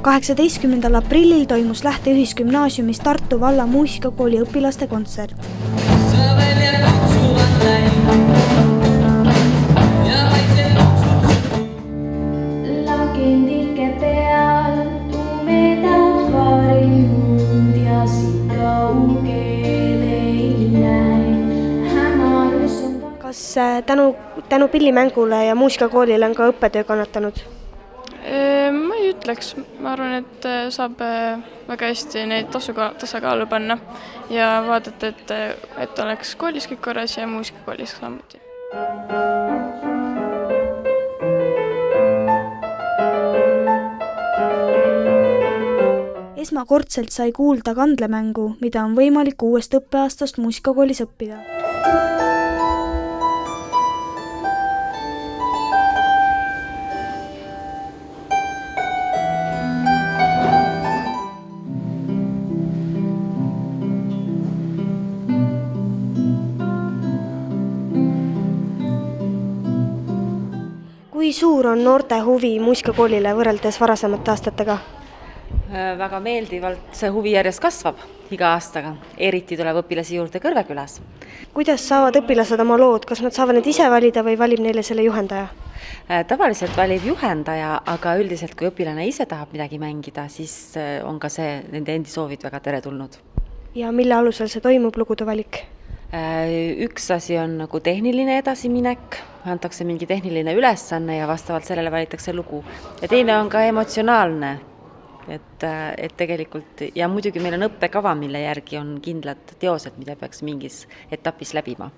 18. aprillil toimus Lähteühisgümnaasiumis Tartu valla muusikakooli õpilaste kontsert. Lagendike peal tumedad varjud ja siit kaugel ei näe. Hämarus on... Kas tänu pillimängule ja muusikakoolile on ka õppetöö kannatanud? Ma ei ütleks, ma arvan, et saab väga hästi neid tasakaalu panna ja vaadata, et oleks koolis kõik korras ja muusikakoolis samuti. Esmakordselt sai kuulda kandlemängu, mida on võimalik uuest õppeaastast muusikakoolis õppida. Kui suur on noorte huvi muusikakoolile võrreldes varasemate aastatega? Väga meeldivalt see huvi järjest kasvab iga aastaga, eriti tuleb õpilasi juurde Kõrvekülas. Kuidas saavad õpilased oma lood, kas nad saavad need ise valida või valib neile selle juhendaja? Tavaliselt valib juhendaja, aga üldiselt kui õpilane ise tahab midagi mängida, siis on ka see nende endi soovid väga teretulnud. Ja mille alusel see toimub, lugude valik? Üks asi on nagu tehniline edasiminek, antakse mingi tehniline ülesanne ja vastavalt sellele valitakse lugu. Ja teine on ka emotsionaalne, et tegelikult, ja muidugi meil on õppekava, mille järgi on kindlad teosed, mida peaks mingis etapis läbima.